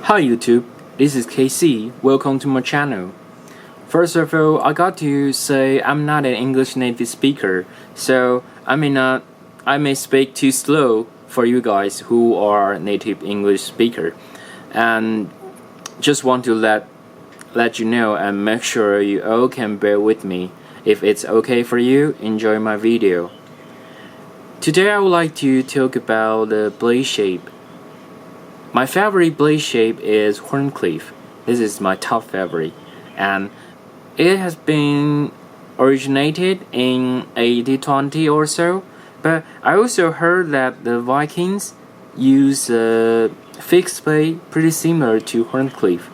Hi YouTube, this is KC. Welcome to my channel. First of all, I got to say I'm not an English native speaker, so I may speak too slow for you guys who are native English speaker, and just want to let you know and make sure you all can bear with me. If it's okay for you, enjoy my video. Today I would like to talk about the blade shape. My favorite blade shape is Wharncliffe. This is my top favorite, and it has been originated in 1820 or so. But I also heard that the Vikings use a fixed blade pretty similar to Wharncliffe.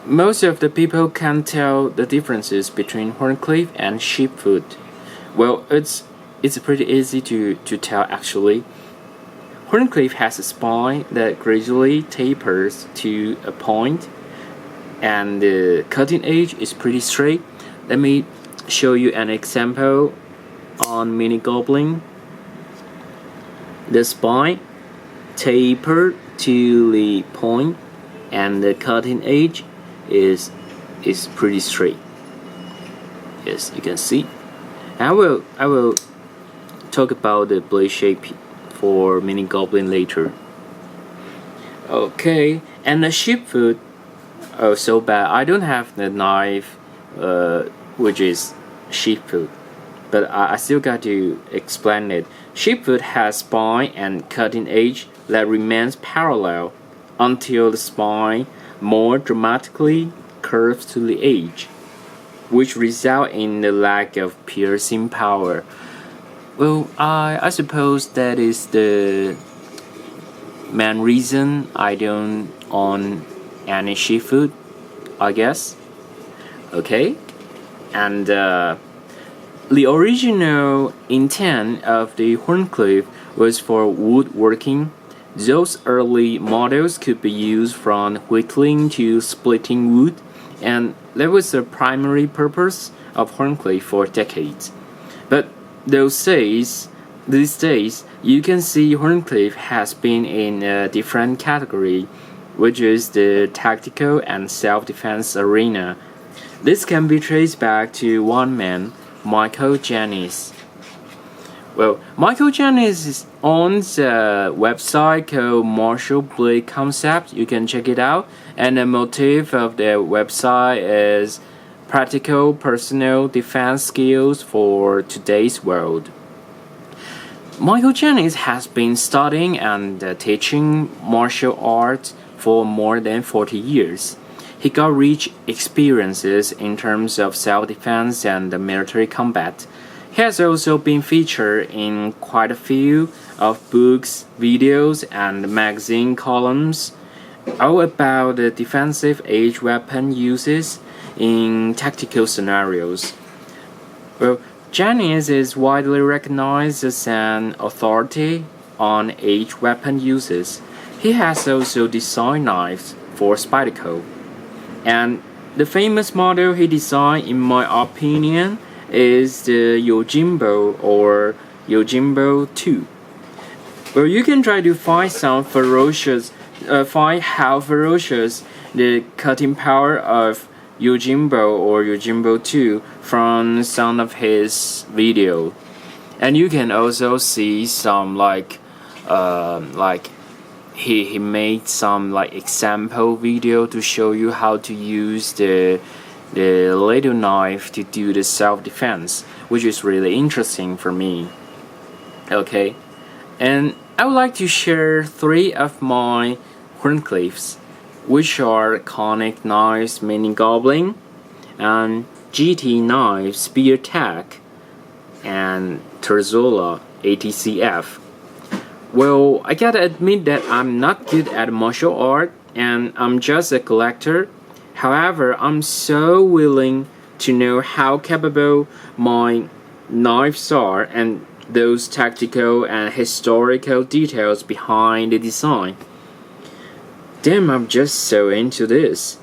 Most of the people can't tell the differences between Wharncliffe and sheepfoot. Well, it's pretty easy to tell actually. Wharncliffe has a spine that gradually tapers to a point, and the cutting edge is pretty straight. Let me show you an example on Mini Goblin. The spine tapered to the point, and the cutting edge is pretty straight. Yes, you can see. I will talk about the blade shape for Mini Goblin later. Okay, and the sheepfoot. Oh, so bad. I don't have the knife, which is sheepfoot, but I still got to explain it. Sheepfoot has spine and cutting edge that remains parallel until the spine more dramatically curves to the edge, which result in the lack of piercing power. Well, I suppose that is the main reason I don't own any sheepfoot, I guess. Okay, and the original intent of the Wharncliffe was for woodworking. Those early models could be used from whittling to splitting wood, and that was the primary purpose of Wharncliffe for decades. But these days, you can see Wharncliffe has been in a different category, which is the tactical and self-defense arena. This can be traced back to one man, Michael Janich. Well, Michael Janich owns a website called Martial Blade Concept. You can check it out. And the motive of the website is practical personal defense skills for today's world. Michael Janich has been studying and teaching martial arts for more than 40 years. He got rich experiences in terms of self-defense and military combat. He has also been featured in quite a few of books, videos, and magazine columns, all about the defensive edge weapon uses in tactical scenarios. Well, Janich is widely recognized as an authority on edge weapon uses. He has also designed knives for Spectacle, and the famous model he designed, in my opinion, is the Yojimbo or Yojimbo 2. Well, you can try to find how ferocious the cutting power of Yojimbo or Yojimbo 2 from some of his video, and you can also see some he made some example video to show you how to use the little knife to do the self-defense, which is really interesting for me. Okay, and I would like to share 3 of my Wharncliffes, which are conic knives Mini Goblin, and GT knife Spear Tech, and Terzola ATCF. Well, I gotta admit that I'm not good at martial art, and I'm just a collector. However, I'm so willing to know how capable my knives are and those tactical and historical details behind the design. Damn, I'm just so into this.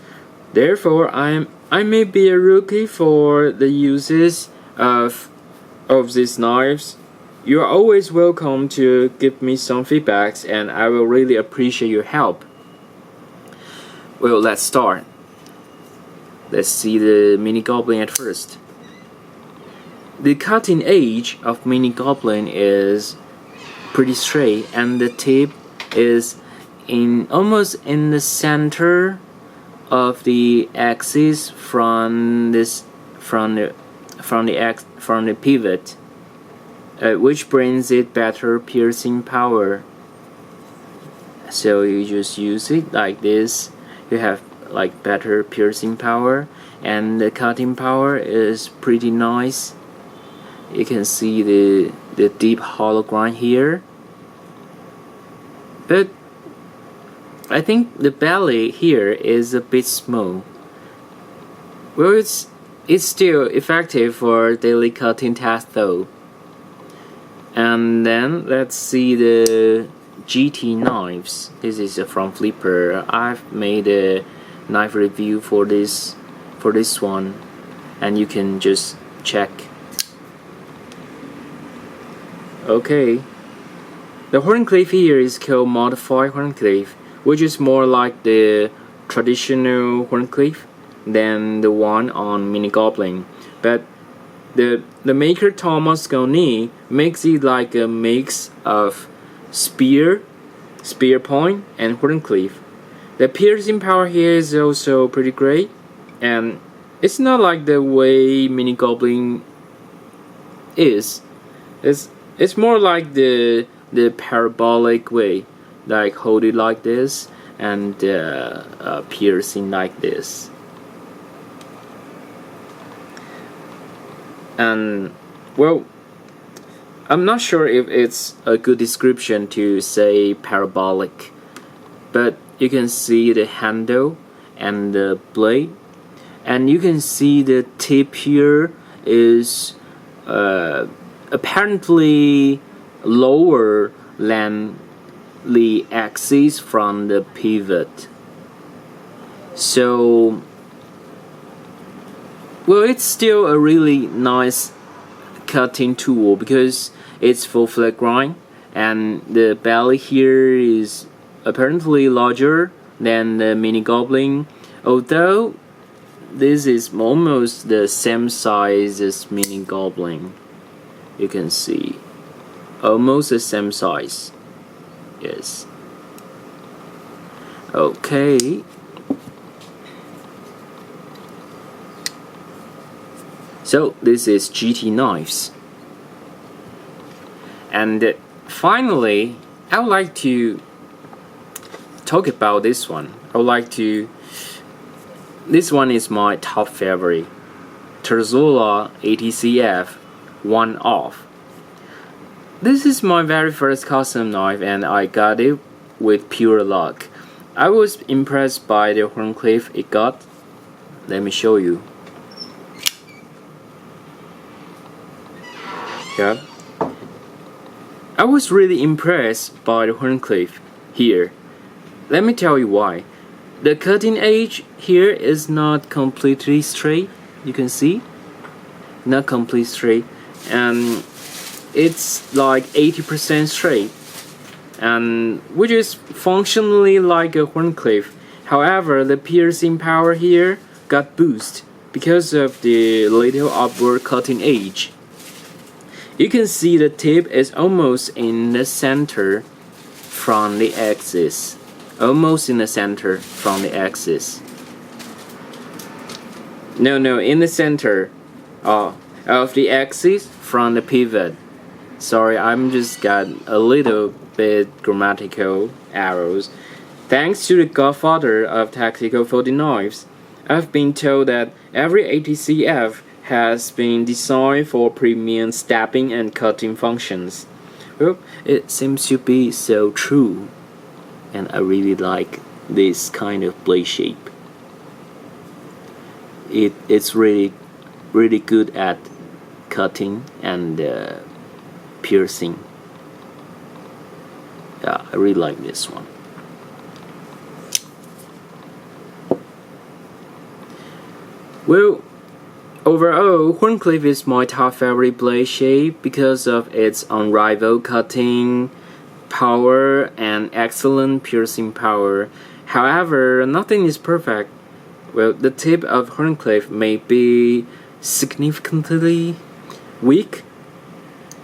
Therefore, I may be a rookie for the uses of these knives. You are always welcome to give me some feedbacks, and I will really appreciate your help. Well, let's start. Let's see the mini goblin at first. The cutting edge of mini goblin is pretty straight, and the tip is almost in the center of the axis from the pivot, which brings it better piercing power. So you just use it like this. You have like better piercing power, and the cutting power is pretty nice. You can see the deep hollow grind here, but I think the belly here is a bit small. Well, it's still effective for daily cutting tasks though. And then let's see the GT knives. This is from Flipper. I've made a knife review for this one, and you can just check. Okay, the Wharncliffe here is called modified Wharncliffe, which is more like the traditional Wharncliffe than the one on Mini Goblin. But the maker Thomas Goni makes it like a mix of spear point, and Wharncliffe. The piercing power here is also pretty great, and it's not like the way Mini Goblin is. It's more like the parabolic way, like hold it like this and piercing like this. And well, I'm not sure if it's a good description to say parabolic, but you can see the handle and the blade, and you can see the tip here is apparently lower than the axis from the pivot. So, well, it's still a really nice cutting tool because it's full flat grind, and the belly here is apparently larger than the Mini Goblin, although this is almost the same size as Mini Goblin. You can see almost the same size. Yes. Okay. So this is GT knives. And finally, I would like to talk about this one. This one is my top favorite. Terzola ATCF 1-off. This is my very first custom knife, and I got it with pure luck. I was impressed by the Wharncliffe it got. Let me show you. Yeah. I was really impressed by the Wharncliffe here. Let me tell you why. The cutting edge here is not completely straight. You can see, not completely straight, and it's like 80% straight, and which is functionally like a Wharncliffe. However, the piercing power here got boosted because of the little upward cutting edge. You can see the tip is almost in the center from the axis. Almost in the center from the axis. No, in the center of the axis from the pivot. Sorry, I'm just got a little bit grammatical errors. Thanks to the godfather of tactical folding knives, I've been told that every ATCF has been designed for premium stabbing and cutting functions. Well, it seems to be so true, and I really like this kind of blade shape. It's really good at cutting and piercing. Yeah, I really like this one. Well, overall, Wharncliffe is my top favorite blade shape because of its unrivaled cutting power and excellent piercing power. However, nothing is perfect. Well, the tip of Wharncliffe may be significantly weak.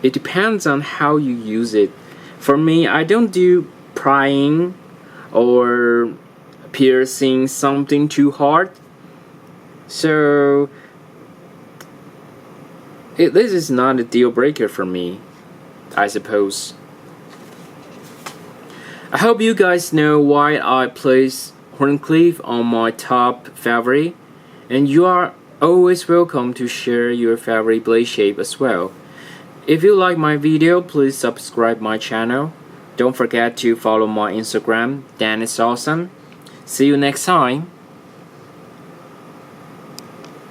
It depends on how you use it. For me, I don't do prying or piercing something too hard. So this is not a deal breaker for me, I suppose. I hope you guys know why I place Wharncliffe on my top favorite, and you are always welcome to share your favorite blade shape as well. If you like my video, please subscribe my channel. Don't forget to follow my Instagram, Dan is awesome. See you next time.